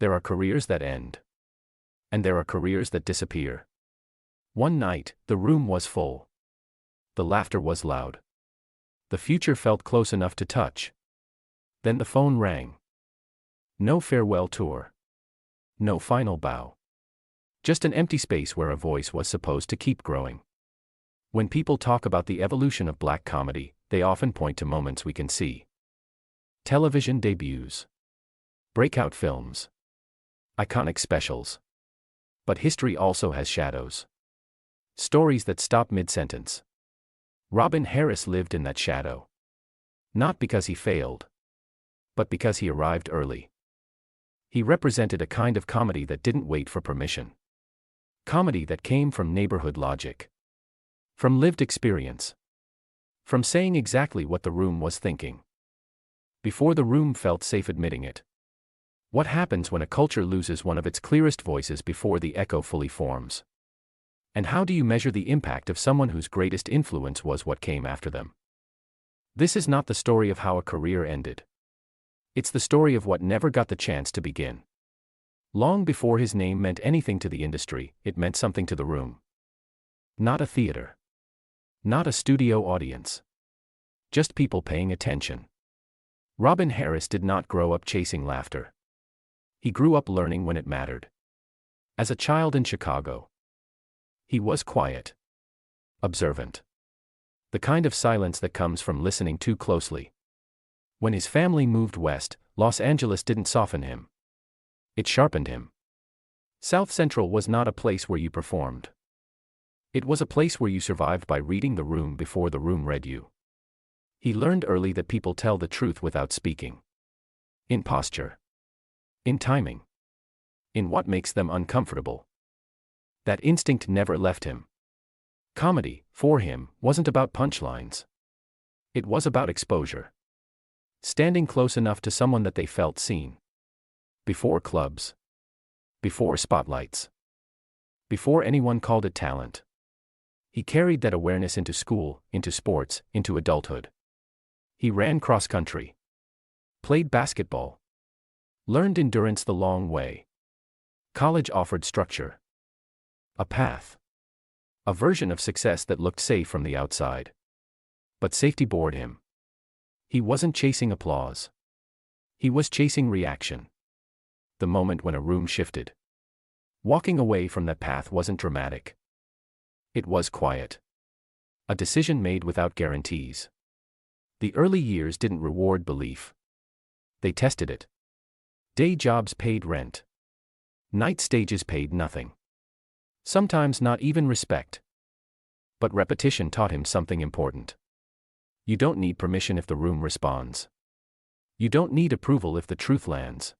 There are careers that end. And there are careers that disappear. One night, the room was full. The laughter was loud. The future felt close enough to touch. Then the phone rang. No farewell tour. No final bow. Just an empty space where a voice was supposed to keep growing. When people talk about the evolution of black comedy, they often point to moments we can see. Television debuts. Breakout films. Iconic specials. But history also has shadows. Stories that stop mid-sentence. Robin Harris lived in that shadow. Not because he failed, but because he arrived early. He represented a kind of comedy that didn't wait for permission. Comedy that came from neighborhood logic. From lived experience. From saying exactly what the room was thinking. Before the room felt safe admitting it. What happens when a culture loses one of its clearest voices before the echo fully forms? And how do you measure the impact of someone whose greatest influence was what came after them? This is not the story of how a career ended. It's the story of what never got the chance to begin. Long before his name meant anything to the industry, it meant something to the room. Not a theater. Not a studio audience. Just people paying attention. Robin Harris did not grow up chasing laughter. He grew up learning when it mattered. As a child in Chicago, he was quiet. Observant. The kind of silence that comes from listening too closely. When his family moved west, Los Angeles didn't soften him. It sharpened him. South Central was not a place where you performed. It was a place where you survived by reading the room before the room read you. He learned early that people tell the truth without speaking. In posture. In timing. In what makes them uncomfortable. That instinct never left him. Comedy, for him, wasn't about punchlines. It was about exposure. Standing close enough to someone that they felt seen. Before clubs. Before spotlights. Before anyone called it talent. He carried that awareness into school, into sports, into adulthood. He ran cross-country. Played basketball. Learned endurance the long way. College offered structure. A path. A version of success that looked safe from the outside. But safety bored him. He wasn't chasing applause. He was chasing reaction. The moment when a room shifted. Walking away from that path wasn't dramatic. It was quiet. A decision made without guarantees. The early years didn't reward belief. They tested it. Day jobs paid rent. Night stages paid nothing. Sometimes not even respect. But repetition taught him something important. You don't need permission if the room responds. You don't need approval if the truth lands.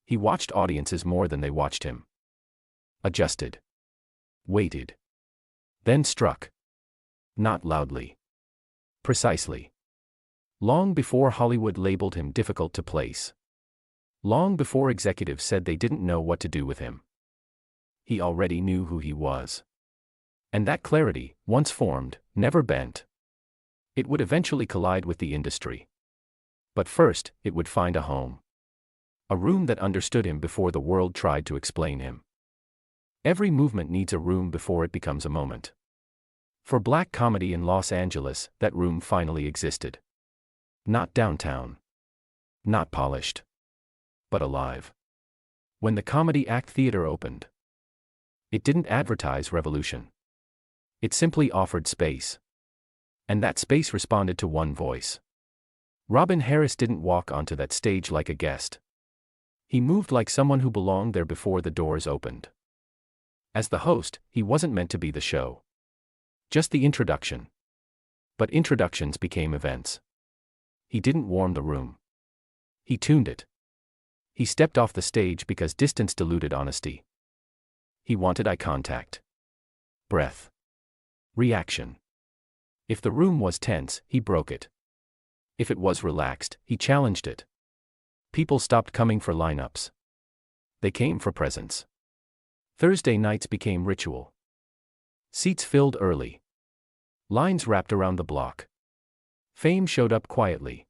He watched audiences more than they watched him. Adjusted. Waited. Then struck. Not loudly. Precisely. Long before Hollywood labeled him difficult to place. Long before executives said they didn't know what to do with him. He already knew who he was. And that clarity, once formed, never bent. It would eventually collide with the industry. But first, it would find a home. A room that understood him before the world tried to explain him. Every movement needs a room before it becomes a moment. For black comedy in Los Angeles, that room finally existed. Not downtown. Not polished. But alive. When the Comedy Act Theater opened. It didn't advertise revolution. It simply offered space. And that space responded to one voice. Robin Harris didn't walk onto that stage like a guest. He moved like someone who belonged there before the doors opened. As the host, he wasn't meant to be the show. Just the introduction. But introductions became events. He didn't warm the room. He tuned it. He stepped off the stage because distance diluted honesty. He wanted eye contact. Breath. Reaction. If the room was tense, he broke it. If it was relaxed, he challenged it. People stopped coming for lineups. They came for presence. Thursday nights became ritual. Seats filled early. Lines wrapped around the block. Fame showed up quietly.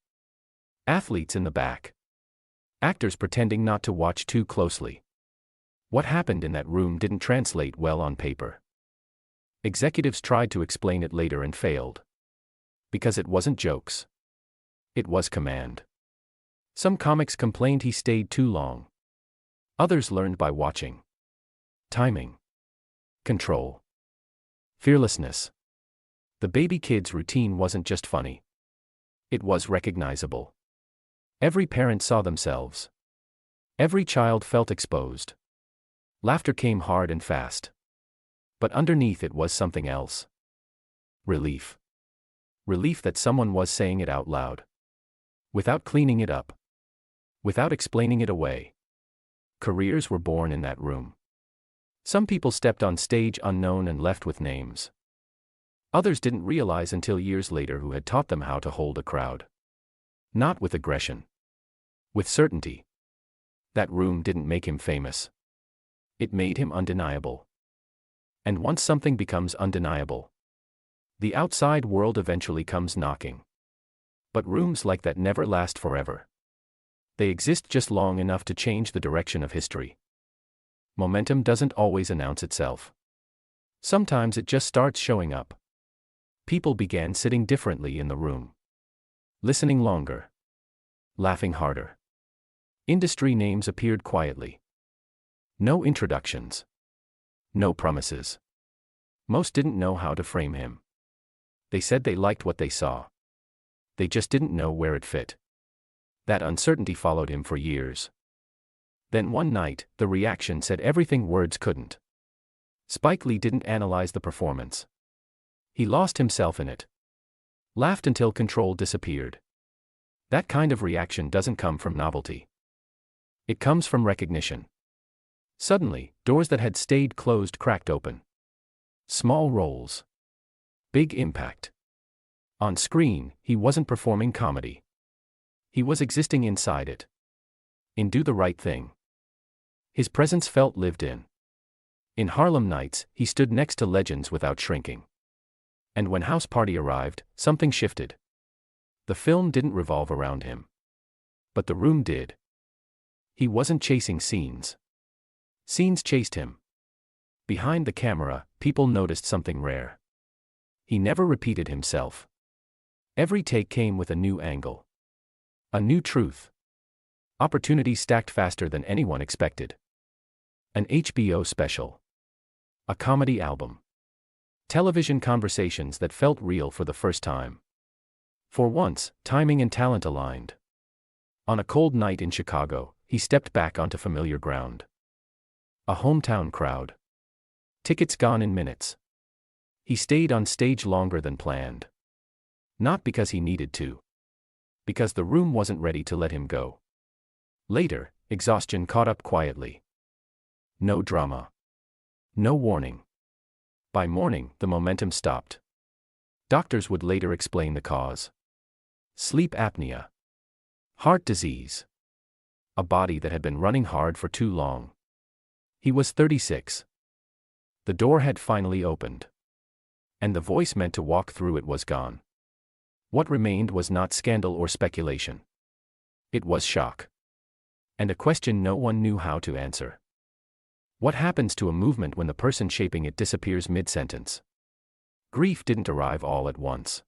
Athletes in the back. Actors pretending not to watch too closely. What happened in that room didn't translate well on paper. Executives tried to explain it later and failed. Because it wasn't jokes. It was command. Some comics complained he stayed too long. Others learned by watching. Timing. Control. Fearlessness. The baby kid's routine wasn't just funny. It was recognizable. Every parent saw themselves. Every child felt exposed. Laughter came hard and fast. But underneath it was something else. Relief. Relief that someone was saying it out loud. Without cleaning it up. Without explaining it away. Careers were born in that room. Some people stepped on stage unknown and left with names. Others didn't realize until years later who had taught them how to hold a crowd. Not with aggression. With certainty. That room didn't make him famous. It made him undeniable. And once something becomes undeniable, the outside world eventually comes knocking. But rooms like that never last forever. They exist just long enough to change the direction of history. Momentum doesn't always announce itself. Sometimes it just starts showing up. People began sitting differently in the room. Listening longer. Laughing harder. Industry names appeared quietly. No introductions. No promises. Most didn't know how to frame him. They said they liked what they saw. They just didn't know where it fit. That uncertainty followed him for years. Then one night, the reaction said everything words couldn't. Spike Lee didn't analyze the performance. He lost himself in it. Laughed until control disappeared. That kind of reaction doesn't come from novelty. It comes from recognition. Suddenly, doors that had stayed closed cracked open. Small roles. Big impact. On screen, he wasn't performing comedy. He was existing inside it. In Do the Right Thing. His presence felt lived in. In Harlem Nights, he stood next to legends without shrinking. And when House Party arrived, something shifted. The film didn't revolve around him. But the room did. He wasn't chasing scenes. Scenes chased him. Behind the camera, people noticed something rare. He never repeated himself. Every take came with a new angle. A new truth. Opportunities stacked faster than anyone expected. An HBO special. A comedy album. Television conversations that felt real for the first time. For once, timing and talent aligned. On a cold night in Chicago, he stepped back onto familiar ground. A hometown crowd. Tickets gone in minutes. He stayed on stage longer than planned. Not because he needed to. Because the room wasn't ready to let him go. Later, exhaustion caught up quietly. No drama. No warning. By morning, the momentum stopped. Doctors would later explain the cause. Sleep apnea. Heart disease. A body that had been running hard for too long. He was 36. The door had finally opened. And the voice meant to walk through it was gone. What remained was not scandal or speculation. It was shock. And a question no one knew how to answer. What happens to a movement when the person shaping it disappears mid-sentence? Grief didn't arrive all at once.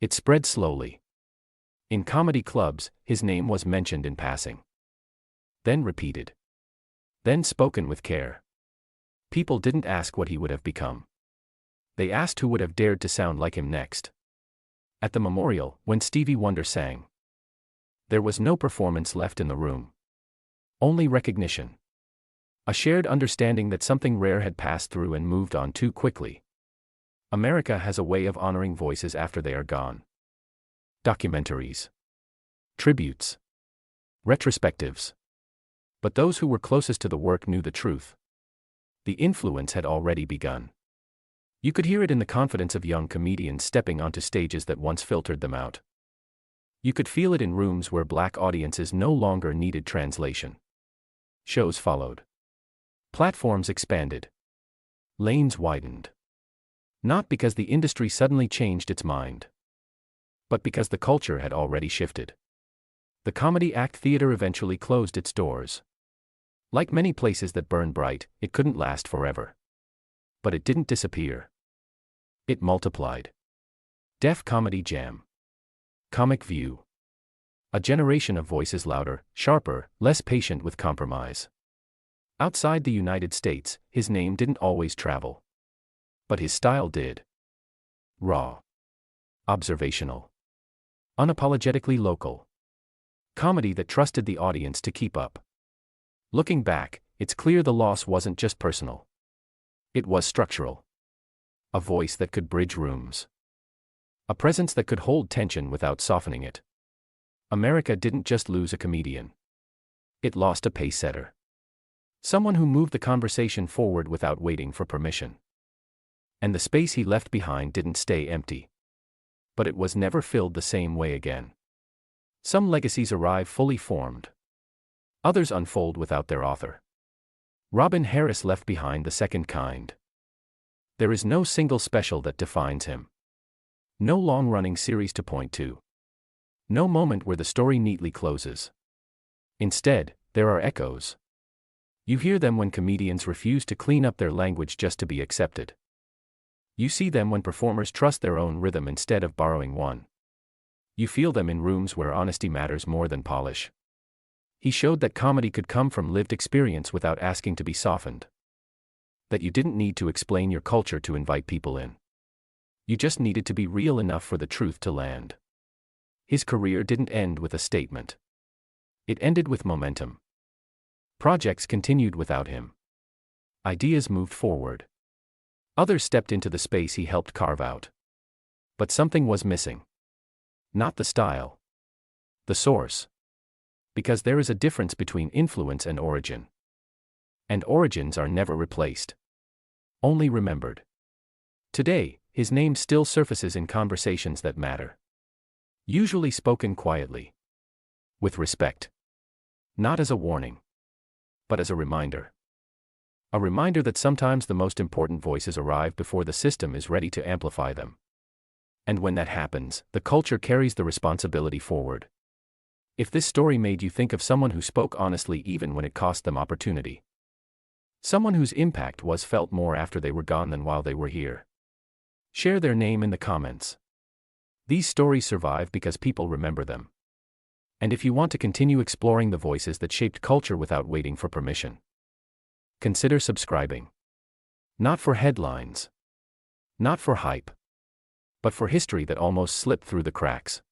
It spread slowly. In comedy clubs, his name was mentioned in passing. Then repeated. Then spoken with care. People didn't ask what he would have become. They asked who would have dared to sound like him next. At the memorial, when Stevie Wonder sang, there was no performance left in the room. Only recognition. A shared understanding that something rare had passed through and moved on too quickly. America has a way of honoring voices after they are gone. Documentaries. Tributes. Retrospectives. But those who were closest to the work knew the truth. The influence had already begun. You could hear it in the confidence of young comedians stepping onto stages that once filtered them out. You could feel it in rooms where black audiences no longer needed translation. Shows followed. Platforms expanded. Lanes widened. Not because the industry suddenly changed its mind, but because the culture had already shifted. The Comedy Act Theater eventually closed its doors. Like many places that burn bright, it couldn't last forever. But it didn't disappear. It multiplied. Def Comedy Jam. Comic View. A generation of voices louder, sharper, less patient with compromise. Outside the United States, his name didn't always travel. But his style did. Raw. Observational. Unapologetically local. Comedy that trusted the audience to keep up. Looking back, it's clear the loss wasn't just personal. It was structural. A voice that could bridge rooms. A presence that could hold tension without softening it. America didn't just lose a comedian. It lost a pace-setter. Someone who moved the conversation forward without waiting for permission. And the space he left behind didn't stay empty. But it was never filled the same way again. Some legacies arrive fully formed. Others unfold without their author. Robin Harris left behind the second kind. There is no single special that defines him. No long-running series to point to. No moment where the story neatly closes. Instead, there are echoes. You hear them when comedians refuse to clean up their language just to be accepted. You see them when performers trust their own rhythm instead of borrowing one. You feel them in rooms where honesty matters more than polish. He showed that comedy could come from lived experience without asking to be softened. That you didn't need to explain your culture to invite people in. You just needed to be real enough for the truth to land. His career didn't end with a statement. It ended with momentum. Projects continued without him. Ideas moved forward. Others stepped into the space he helped carve out. But something was missing. Not the style. The source. Because there is a difference between influence and origin. And origins are never replaced. Only remembered. Today, his name still surfaces in conversations that matter. Usually spoken quietly. With respect. Not as a warning. But as a reminder. A reminder that sometimes the most important voices arrive before the system is ready to amplify them. And when that happens, the culture carries the responsibility forward. If this story made you think of someone who spoke honestly even when it cost them opportunity. Someone whose impact was felt more after they were gone than while they were here. Share their name in the comments. These stories survive because people remember them. And if you want to continue exploring the voices that shaped culture without waiting for permission, consider subscribing. Not for headlines. Not for hype. But for history that almost slipped through the cracks.